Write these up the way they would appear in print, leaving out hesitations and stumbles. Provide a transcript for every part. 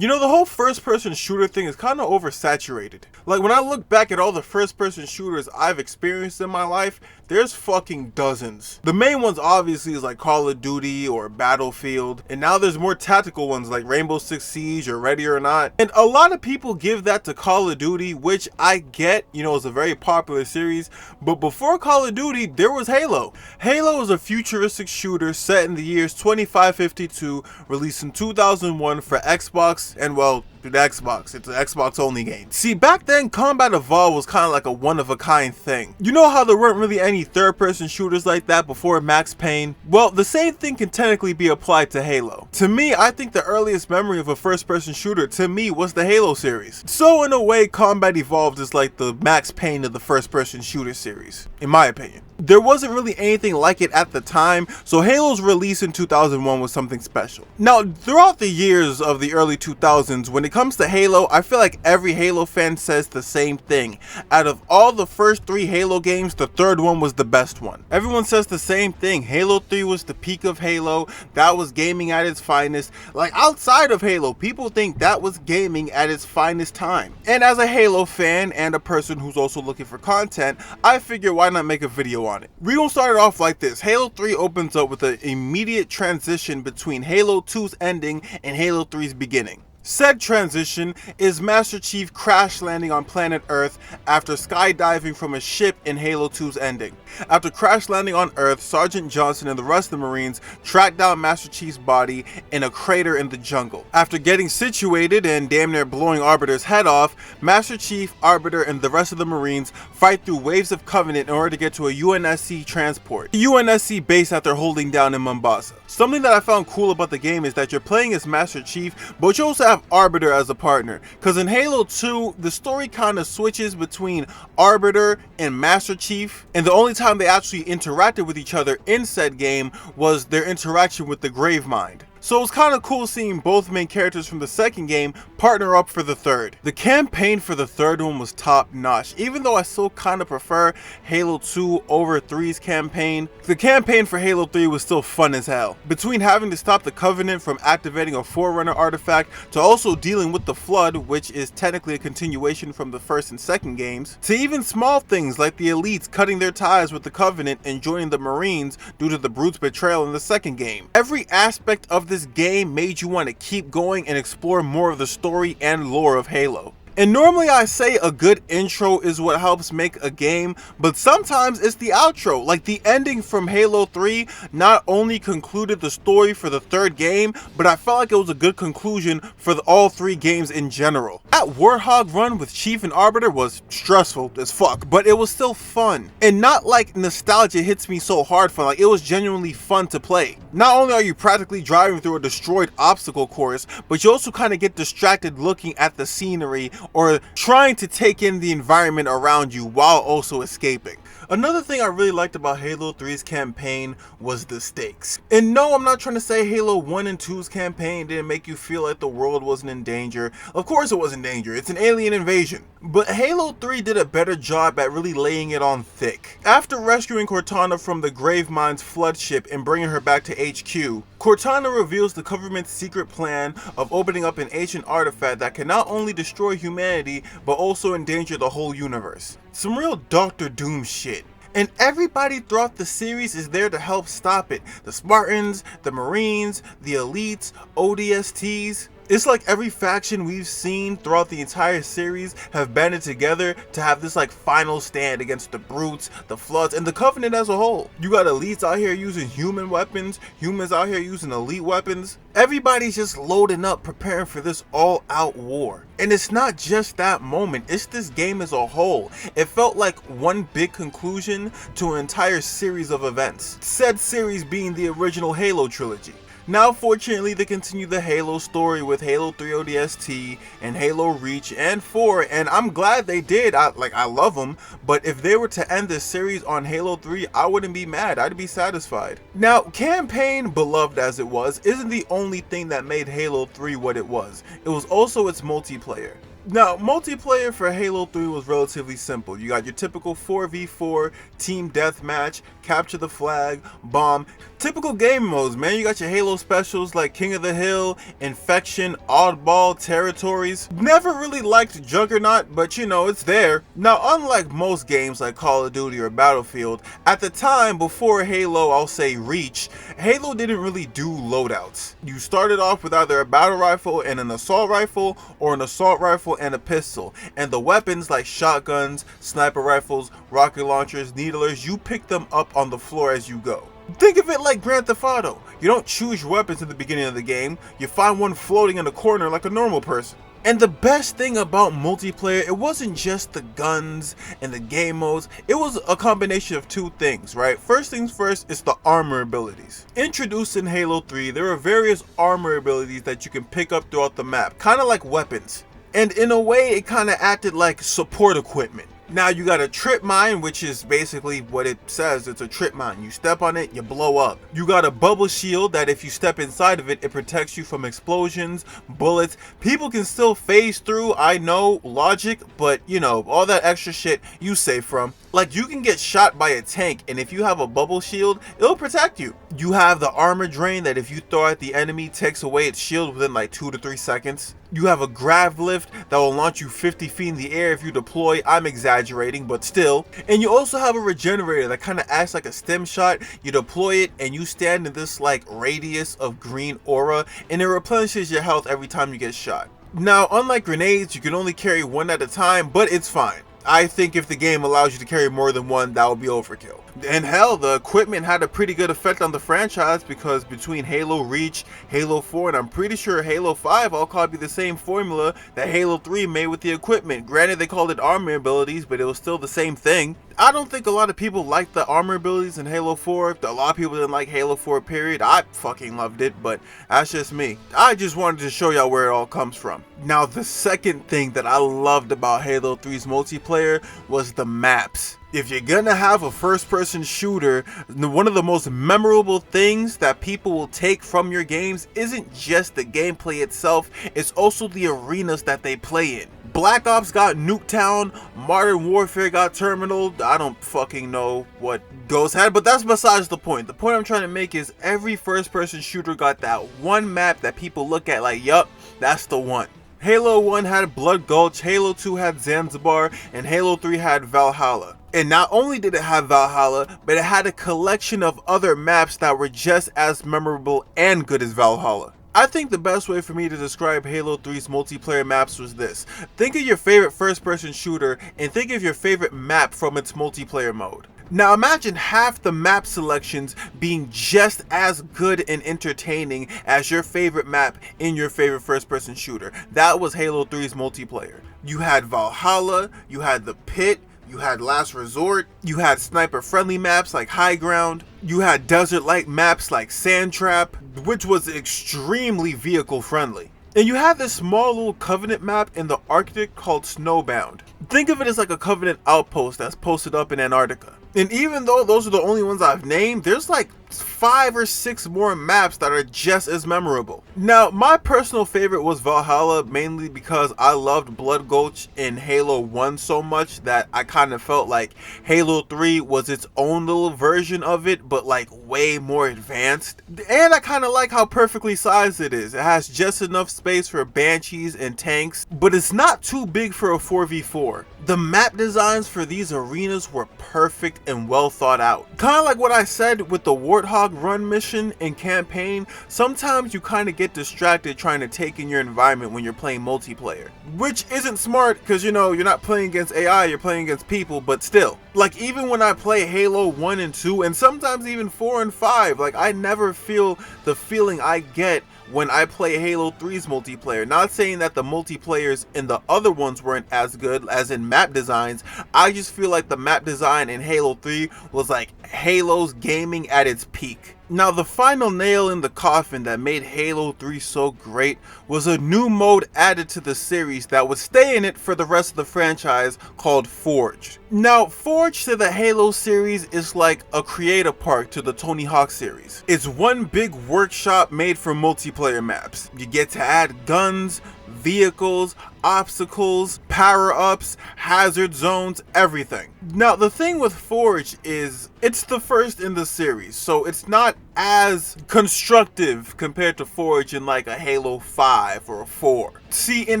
You know, the whole first-person shooter thing is kind of oversaturated. Like, when I look back at all the first-person shooters I've experienced in my life, there's fucking dozens. The main ones obviously is like Call of Duty or Battlefield, and now there's more tactical ones like Rainbow Six Siege or Ready or Not. And a lot of people give that to Call of Duty, which I get, you know, it's a very popular series, but before Call of Duty, there was Halo. Halo is a futuristic shooter set in the years 2552, released in 2001 for Xbox, and well, the Xbox. It's an Xbox only game. See, back then, Combat Evolved was kind of like a one-of-a-kind thing. You know how there weren't really any third-person shooters like that before Max Payne? Well, the same thing can technically be applied to Halo. To me, I think the earliest memory of a first-person shooter, to me, was the Halo series. So in a way, Combat Evolved is like the Max Payne of the first-person shooter series, in my opinion. There wasn't really anything like it at the time, so Halo's release in 2001 was something special. Now, throughout the years of the early 2000s, when it comes to Halo, I feel like every Halo fan says the same thing. Out of all the first 3 Halo games, the third one was the best one. Everyone says the same thing. Halo 3 was the peak of Halo. That was gaming at its finest. Like, outside of Halo, people think that was gaming at its finest time. And as a Halo fan and a person who's also looking for content, I figure why not make a video on it. We're gonna start it off like this. Halo 3 opens up with an immediate transition between Halo 2's ending and Halo 3's beginning. Said transition is Master Chief crash landing on planet Earth after skydiving from a ship in Halo 2's ending. After crash landing on Earth, Sergeant Johnson and the rest of the Marines track down Master Chief's body in a crater in the jungle. After getting situated and damn near blowing Arbiter's head off, Master Chief, Arbiter, and the rest of the Marines fight through waves of Covenant in order to get to a UNSC transport, the UNSC base that they're holding down in Mombasa. Something that I found cool about the game is that you're playing as Master Chief, but you also have Arbiter as a partner, because in Halo 2 the story kind of switches between Arbiter and Master Chief, and the only time they actually interacted with each other in said game was their interaction with the Gravemind. So it was kind of cool seeing both main characters from the second game partner up for the third. The campaign for the third one was top notch, even though I still kind of prefer Halo 2 over 3's campaign. The campaign for Halo 3 was still fun as hell. Between having to stop the Covenant from activating a Forerunner artifact, to also dealing with the Flood, which is technically a continuation from the first and second games, to even small things like the Elites cutting their ties with the Covenant and joining the Marines due to the Brute's betrayal in the second game. Every aspect of this game made you want to keep going and explore more of the story and lore of Halo. And normally I say a good intro is what helps make a game, but sometimes it's the outro. Like the ending from Halo 3 not only concluded the story for the third game, but I felt like it was a good conclusion for all 3 games in general. That Warthog run with Chief and Arbiter was stressful as fuck, but it was still fun. And not like nostalgia hits me so hard for, like, it was genuinely fun to play. Not only are you practically driving through a destroyed obstacle course, but you also kind of get distracted looking at the scenery or trying to take in the environment around you while also escaping. Another thing I really liked about Halo 3's campaign was the stakes. And no, I'm not trying to say Halo 1 and 2's campaign didn't make you feel like the world wasn't in danger. Of course it was in danger, it's an alien invasion. But Halo 3 did a better job at really laying it on thick. After rescuing Cortana from the Gravemind's flood ship and bringing her back to HQ, Cortana reveals the government's secret plan of opening up an ancient artifact that can not only destroy humanity, but also endanger the whole universe. Some real Doctor Doom shit. And everybody throughout the series is there to help stop it. The Spartans, the Marines, the Elites, ODSTs. It's like every faction we've seen throughout the entire series have banded together to have this like final stand against the Brutes, the Floods, and the Covenant as a whole. You got Elites out here using human weapons, humans out here using elite weapons. Everybody's just loading up, preparing for this all-out war. And it's not just that moment, it's this game as a whole. It felt like one big conclusion to an entire series of events. Said series being the original Halo trilogy. Now fortunately they continue the Halo story with Halo 3 ODST and Halo Reach and 4, and I'm glad they did. I love them, but if they were to end this series on Halo 3, I wouldn't be mad, I'd be satisfied. Now campaign, beloved as it was, isn't the only thing that made Halo 3 what it was. It was also its multiplayer. Now, multiplayer for Halo 3 was relatively simple. You got your typical 4v4 team deathmatch, capture the flag, bomb. Typical game modes, man. You got your Halo specials like King of the Hill, Infection, Oddball, Territories. Never really liked Juggernaut, but you know, it's there. Now, unlike most games like Call of Duty or Battlefield, at the time before Halo, I'll say Reach, Halo didn't really do loadouts. You started off with either a battle rifle and an assault rifle, or an assault rifle and a pistol. And the weapons like shotguns, sniper rifles, rocket launchers, needlers, you pick them up on the floor as you go. Think of it like Grand Theft Auto. You don't choose your weapons in the beginning of the game, you find one floating in the corner like a normal person. And the best thing about multiplayer, it wasn't just the guns and the game modes, it was a combination of two things, right? First things first, it's the armor abilities. Introduced in Halo 3, there are various armor abilities that you can pick up throughout the map, kind of like weapons. And in a way, it kind of acted like support equipment. Now you got a trip mine, which is basically what it says. It's a trip mine. You step on it, you blow up. You got a bubble shield that if you step inside of it, it protects you from explosions, bullets. People can still phase through, I know, logic, but you know, all that extra shit you save from. Like, you can get shot by a tank, and if you have a bubble shield, it'll protect you. You have the armor drain that if you throw at the enemy, takes away its shield within like 2 to 3 seconds. You have a grav lift that will launch you 50 feet in the air if you deploy. I'm exaggerating, but still. And you also have a regenerator that kind of acts like a stim shot. You deploy it and you stand in this like radius of green aura, and it replenishes your health every time you get shot. Now, unlike grenades, you can only carry one at a time, but it's fine. I think if the game allows you to carry more than one, that would be overkill. And hell, the equipment had a pretty good effect on the franchise, because between Halo Reach, Halo 4, and I'm pretty sure Halo 5 all copy the same formula that Halo 3 made with the equipment. Granted, they called it armor abilities, but it was still the same thing. I don't think a lot of people liked the armor abilities in Halo 4. A lot of people didn't like Halo 4, period. I fucking loved it, but that's just me. I just wanted to show y'all where it all comes from. Now, the second thing that I loved about Halo 3's multiplayer was the maps. If you're gonna have a first-person shooter, one of the most memorable things that people will take from your games isn't just the gameplay itself, it's also the arenas that they play in. Black Ops got Nuketown, Modern Warfare got Terminal, I don't fucking know what Ghost had, but that's besides the point. The point I'm trying to make is every first-person shooter got that one map that people look at like, yup, that's the one. Halo 1 had Blood Gulch, Halo 2 had Zanzibar, and Halo 3 had Valhalla. And not only did it have Valhalla, but it had a collection of other maps that were just as memorable and good as Valhalla. I think the best way for me to describe Halo 3's multiplayer maps was this. Think of your favorite first-person shooter and think of your favorite map from its multiplayer mode. Now imagine half the map selections being just as good and entertaining as your favorite map in your favorite first-person shooter. That was Halo 3's multiplayer. You had Valhalla, you had the Pit, you had Last Resort, you had sniper-friendly maps like High Ground, you had desert-like maps like Sand Trap, which was extremely vehicle-friendly. And you have this small little Covenant map in the Arctic called Snowbound. Think of it as like a Covenant outpost that's posted up in Antarctica. And even though those are the only ones I've named, there's like 5 or 6 more maps that are just as memorable. Now, my personal favorite was Valhalla, mainly because I loved Blood Gulch in Halo 1 so much that I kind of felt like Halo 3 was its own little version of it, but like way more advanced. And I kind of like how perfectly sized it is. It has just enough space for Banshees and tanks, but it's not too big for a 4v4. The map designs for these arenas were perfect and well thought out. Kind of like what I said with the Warthog run mission and campaign, sometimes you kind of get distracted trying to take in your environment when you're playing multiplayer. Which isn't smart because, you know, you're not playing against AI, you're playing against people, but still. Like, even when I play Halo 1 and 2, and sometimes even 4 and 5, like, I never feel the feeling I get when I play Halo 3's multiplayer. Not saying that the multiplayers in the other ones weren't as good as in map designs, I just feel like the map design in Halo 3 was like Halo's gaming at its peak. Now, the final nail in the coffin that made Halo 3 so great was a new mode added to the series that would stay in it for the rest of the franchise called Forged. Now, Forged to the Halo series is like a creator park to the Tony Hawk series. It's one big workshop made for multiplayer maps. You get to add guns, vehicles, obstacles, power-ups, hazard zones, everything. Now, the thing with Forge is it's the first in the series, so it's not as constructive compared to Forge in like a Halo 5 or a 4. See, in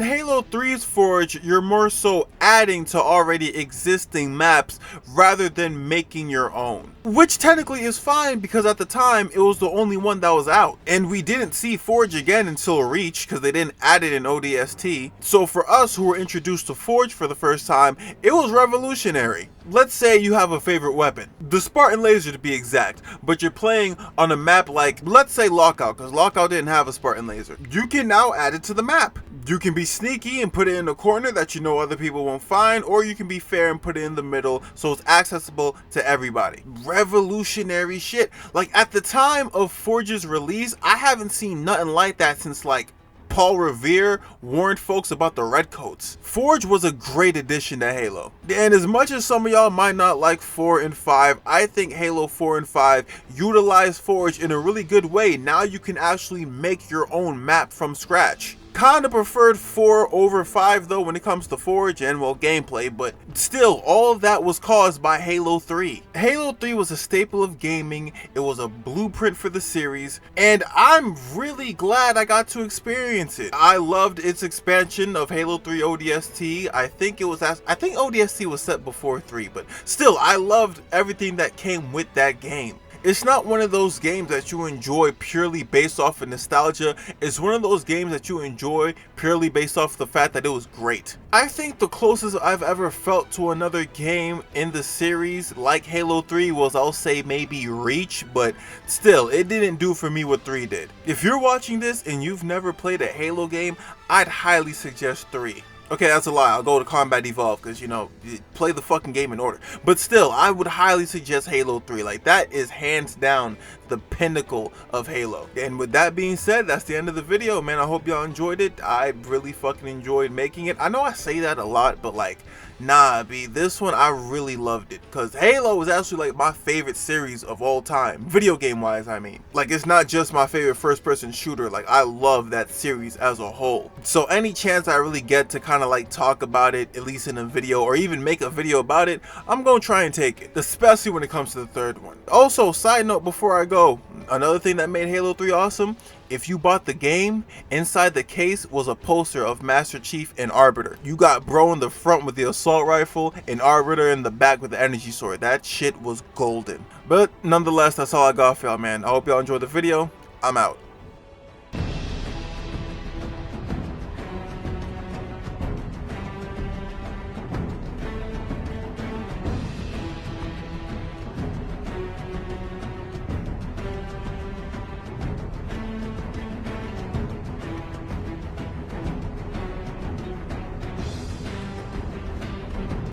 Halo 3's Forge, you're more so adding to already existing maps rather than making your own. Which technically is fine because at the time, it was the only one that was out. And we didn't see Forge again until Reach because they didn't add it in ODST. So for us who were introduced to Forge for the first time, it was revolutionary. Let's say you have a favorite weapon, the Spartan laser to be exact, but you're playing on a map like, let's say Lockout, because Lockout didn't have a Spartan laser. You can now add it to the map. You can be sneaky and put it in a corner that you know other people won't find, or you can be fair and put it in the middle so it's accessible to everybody. Revolutionary shit. Like at the time of Forge's release, I haven't seen nothing like that since like Paul Revere warned folks about the redcoats. Forge was a great addition to Halo. And as much as some of y'all might not like 4 and 5, I think Halo 4 and 5 utilize Forge in a really good way. Now you can actually make your own map from scratch. Kinda preferred 4 over 5 though when it comes to Forge and well gameplay, but still all of that was caused by Halo 3. Halo 3 was a staple of gaming, it was a blueprint for the series, and I'm really glad I got to experience it. I loved its expansion of Halo 3 ODST. I think ODST was set before 3, but still I loved everything that came with that game. It's not one of those games that you enjoy purely based off of nostalgia. It's one of those games that you enjoy purely based off the fact that it was great. I think the closest I've ever felt to another game in the series like Halo 3 was, I'll say, maybe Reach, but still, it didn't do for me what 3 did. If you're watching this and you've never played a Halo game, I'd highly suggest 3. Okay, that's a lie. I'll go to Combat Evolved because, you know, play the fucking game in order. But still, I would highly suggest Halo 3. Like, that is hands down the pinnacle of Halo. And with that being said, that's the end of the video, man. I hope y'all enjoyed it. I really fucking enjoyed making it. I know I say that a lot, but like, nah, B, this one, I really loved it. Because Halo was actually like my favorite series of all time. Video game wise, I mean. Like, it's not just my favorite first person shooter. Like, I love that series as a whole. So any chance I really get to kind of like talk about it, at least in a video, or even make a video about it, I'm gonna try and take it. Especially when it comes to the third one. Also, side note before I go, another thing that made Halo 3 awesome, if you bought the game, inside the case was a poster of Master Chief and Arbiter. You got bro in the front with the assault rifle and Arbiter in the back with the energy sword. That shit was golden. But nonetheless, that's all I got for y'all, man. I hope y'all enjoyed the video. I'm out.